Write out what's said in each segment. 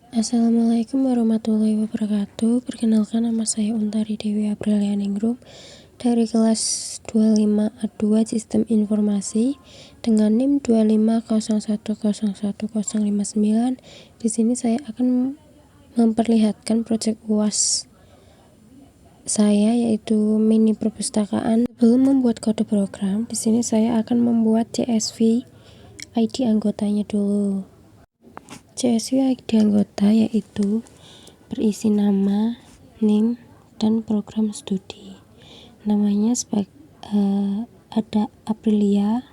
Assalamualaikum warahmatullahi wabarakatuh. Perkenalkan, nama saya Untari Dewi Aprilia Ningrum dari kelas 25A2 Sistem Informasi dengan NIM 250101059. Di sini saya akan memperlihatkan proyek UAS saya, yaitu mini perpustakaan. Sebelum membuat kode program, di sini saya akan membuat CSV ID anggotanya dulu. CSV ID anggota yaitu berisi nama, NIM, dan program studi. Namanya ada Aprilia,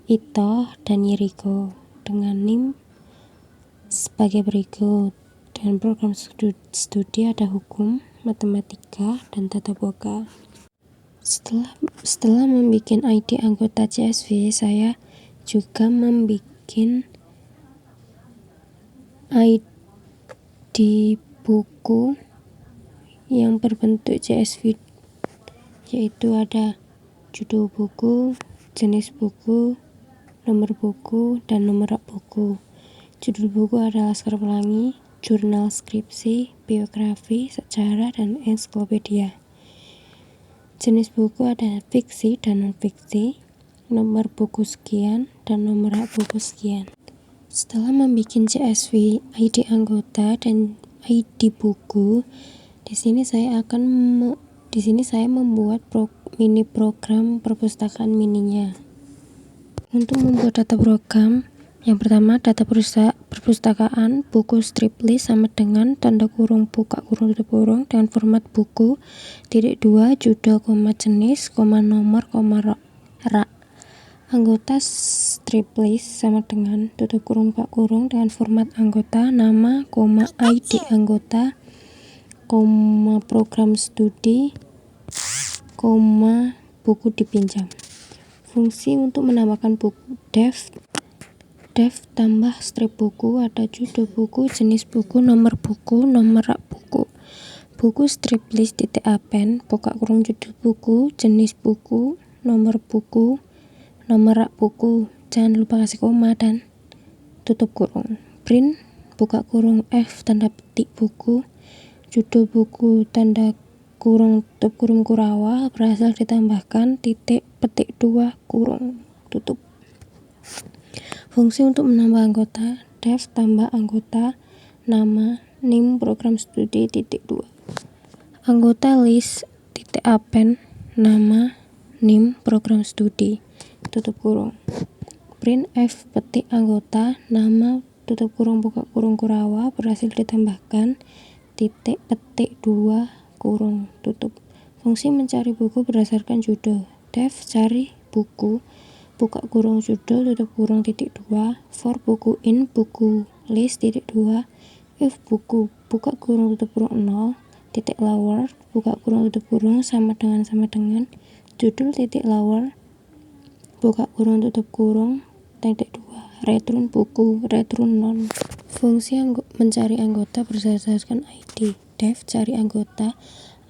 Ito, dan Yeriko dengan NIM sebagai berikut. Dan program studi ada hukum, matematika, dan tata boga. Setelah membuat ID anggota CSV, saya juga membuat ID buku yang berbentuk CSV, yaitu ada judul buku, jenis buku, nomor buku, dan nomor rak buku. Judul buku adalah Laskar Pelangi, jurnal skripsi, biografi, sejarah, dan ensiklopedia. Jenis buku ada fiksi dan non-fiksi, nomor buku sekian, dan nomor rak buku sekian. Setelah membuat CSV ID anggota dan ID buku, di sini saya membuat mini program perpustakaan mininya. Untuk membuat data program, yang pertama data perpustakaan buku strip list sama dengan tanda kurung buka kurung tutup kurung dengan format buku, (2) judul, jenis, nomor, rak. Anggota strip list sama dengan tutup kurung buka kurung dengan format anggota, nama, ID anggota, program studi, buku dipinjam. Fungsi untuk menambahkan buku def tambah strip buku, ada judul buku, jenis buku, nomor rak buku. Buku strip list append buka kurung judul buku, jenis buku, nomor rak buku. Jangan lupa kasih koma dan tutup kurung. Print buka kurung F tanda petik buku, judul buku, tanda kurung tutup kurung Kurawa, berhasil ditambahkan petik 2 kurung tutup. Fungsi untuk menambah anggota def tambah anggota, nama, NIM, program studi, 2. Anggota list append nama, NIM, program studi, tutup kurung. Print F petik anggota, nama, tutup kurung buka kurung Kurawa, berhasil ditambahkan petik 2 kurung tutup. Fungsi mencari buku berdasarkan judul, def cari buku buka kurung judul tutup kurung 2 for buku in buku list 2 if buku buka kurung tutup kurung 0 lower buka kurung tutup kurung sama dengan judul lower buka kurung tutup kurung 2 return buku return non. Fungsi mencari anggota berdasarkan ID, def cari anggota,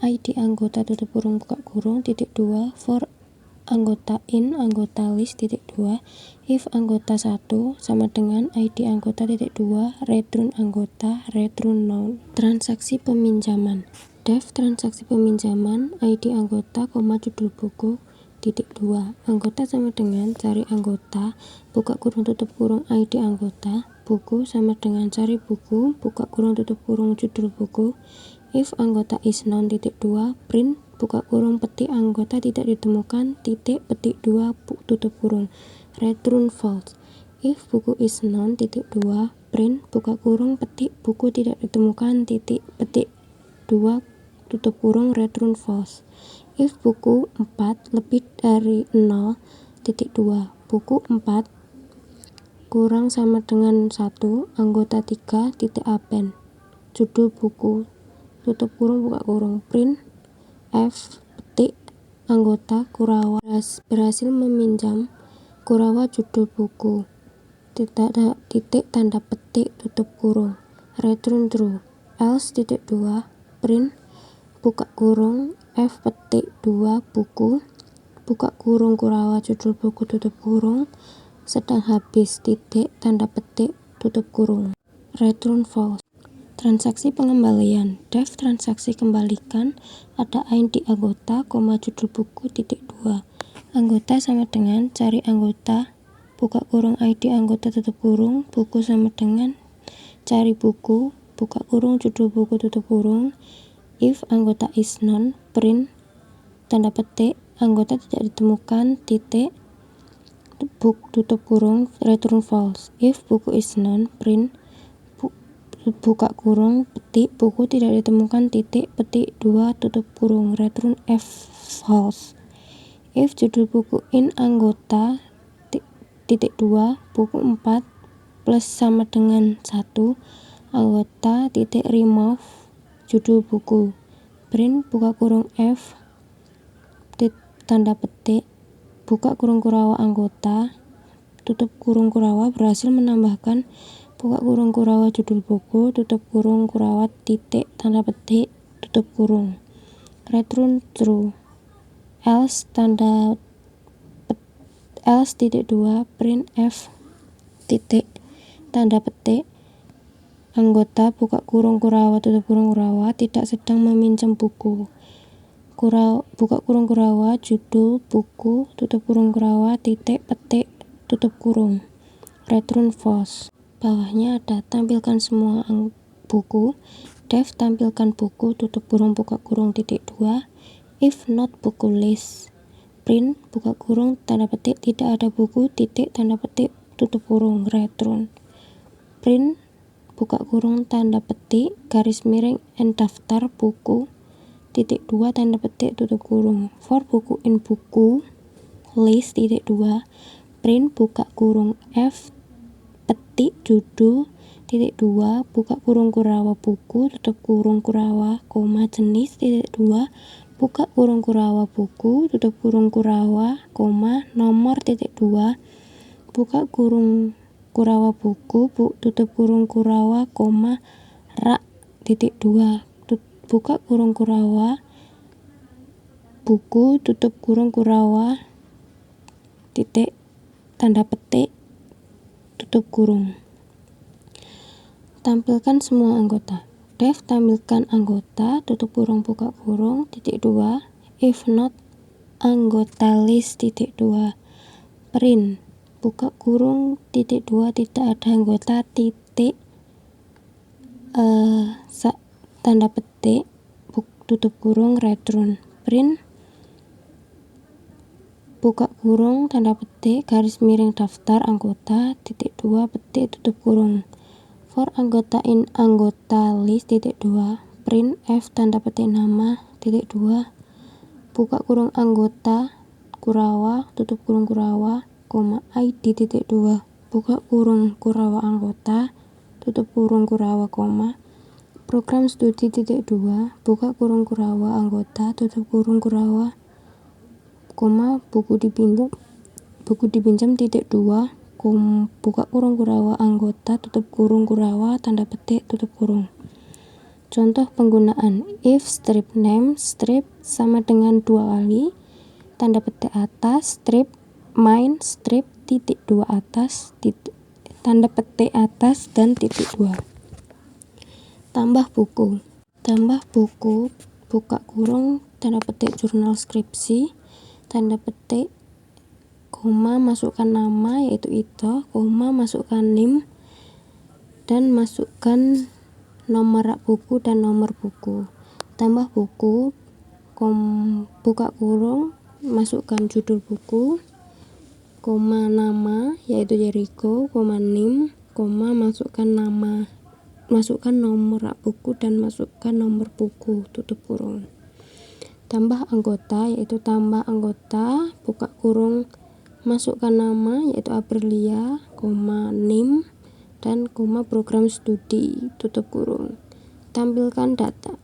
ID anggota tutup kurung buka kurung 2 for anggota in anggota list 2 if anggota 1 sama dengan ID anggota 2 return anggota return non. Transaksi peminjaman, def transaksi peminjaman ID anggota, judul buku 2 anggota sama dengan cari anggota buka kurung tutup kurung ID anggota, buku sama dengan cari buku buka kurung tutup kurung judul buku. If anggota is non 2 print buka kurung petik anggota tidak ditemukan petik 2 tutup kurung return false. If buku is non 2 print buka kurung petik buku tidak ditemukan petik 2 tutup kurung return false. If buku 4 lebih dari 0 2 buku 4 kurang sama dengan 1 anggota 3 append judul buku tutup kurung buka kurung. Print F petik anggota Kurawa berhasil meminjam Kurawa judul buku tanda petik tutup kurung return true. Else 2 print buka kurung F petik 2 buku buka kurung Kurawa judul buku tutup kurung sedang habis tanda petik tutup kurung return false. Transaksi pengembalian. Def transaksi kembalikan, ada ID anggota, judul buku, titik 2. Anggota sama dengan cari anggota, buka kurung ID anggota tutup kurung, buku sama dengan cari buku, buka kurung judul buku tutup kurung. If anggota is known, print, tanda petik, anggota tidak ditemukan, titik, tutup kurung, return false. If buku is known, print, buka kurung, petik, buku tidak ditemukan, titik, petik 2, tutup kurung, return false. If judul buku in anggota, titik 2, buku 4, plus sama dengan 1, anggota, titik, remove, judul buku, print, buka kurung F, tanda petik, buka kurung kurawa anggota, tutup kurung kurawa, berhasil menambahkan, buka kurung kurawa judul buku, tutup kurung kurawa, titik, tanda petik, tutup kurung, return true. Else titik 2, print F, titik, tanda petik, anggota, buka kurung kurawa, tutup kurung kurawa, tidak sedang meminjam buku, buka kurung kurawa, judul buku, tutup kurung kurawa, titik, petik, tutup kurung, return false. Bawahnya ada tampilkan semua buku. Def tampilkan buku, tutup kurung, buka kurung, titik 2. If not buku list, print, buka kurung, tanda petik, tidak ada buku, titik, tanda petik, tutup kurung, return. Print, buka kurung, tanda petik, garis miring, and daftar buku, titik 2, tanda petik, tutup kurung. For buku in buku list, titik 2, print, buka kurung F, petik, judul, titik 2, buka kurung kurawa buku, tutup kurung kurawa, koma, jenis, titik 2, buka kurung kurawa buku, tutup kurung kurawa, koma, nomor, titik 2, buka kurung kurawa buku, tutup kurung kurawa, koma, rak, titik 2, buka kurung kurawa buku, tutup kurung kurawa, titik, tanda petik, tutup kurung. Tampilkan semua anggota. Def tampilkan anggota, tutup kurung, buka kurung, titik 2. If not anggota list, titik 2. Print, buka kurung, titik 2, tidak ada anggota, titik, tanda petik, tutup kurung, return. Print, buka kurung, tanda petik, garis miring, daftar anggota, titik 2, petik, tutup kurung. For anggota in anggota list, titik 2, print F, tanda petik nama, titik 2, buka kurung anggota kurawa, tutup kurung kurawa, koma, ID, titik 2, buka kurung kurawa anggota, tutup kurung kurawa, koma, program studi, titik 2, buka kurung kurawa anggota, tutup kurung kurawa, koma, buku dipinjam, titik 2, buka kurung kurawa anggota, tutup kurung kurawa, tanda petik, tutup kurung. Contoh penggunaan. If strip name, strip sama dengan 2 kali, tanda petik atas, strip main, strip, titik 2 atas, titik, tanda petik atas, dan titik 2. Tambah buku. Tambah buku, buka kurung, tanda petik jurnal skripsi, tanda petik, koma, masukkan nama yaitu Ito, koma, masukkan NIM, dan masukkan nomor rak buku dan nomor buku. Tambah buku, buka kurung, masukkan judul buku, koma, nama yaitu Jericho, koma, NIM, koma, masukkan nomor rak buku dan masukkan nomor buku, tutup kurung. Tambah anggota yaitu tambah anggota, buka kurung, masukkan nama yaitu Aprilia, koma, NIM, dan koma, program studi, tutup kurung. Tampilkan data.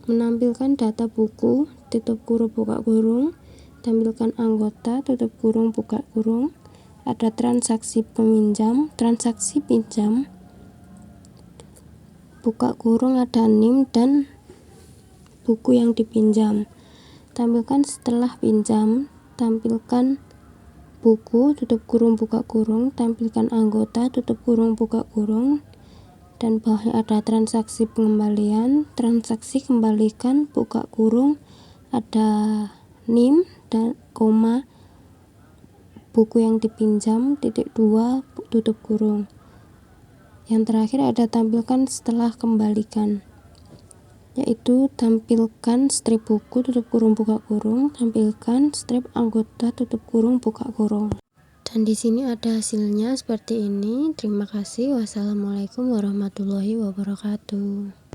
Menampilkan data buku, tutup kurung, buka kurung, tampilkan anggota, tutup kurung, buka kurung, ada transaksi peminjam, transaksi pinjam, buka kurung, ada NIM dan buku yang dipinjam. Tampilkan setelah pinjam, tampilkan buku, tutup kurung, buka kurung, tampilkan anggota, tutup kurung, buka kurung, dan bawahnya ada transaksi pengembalian, transaksi kembalikan, buka kurung, ada NIM dan koma, buku yang dipinjam, titik 2, tutup kurung. Yang terakhir ada tampilkan setelah kembalikan, yaitu tampilkan strip buku, tutup kurung, buka kurung, tampilkan strip anggota, tutup kurung, buka kurung. Dan di sini ada hasilnya seperti ini. Terima kasih. Wassalamualaikum warahmatullahi wabarakatuh.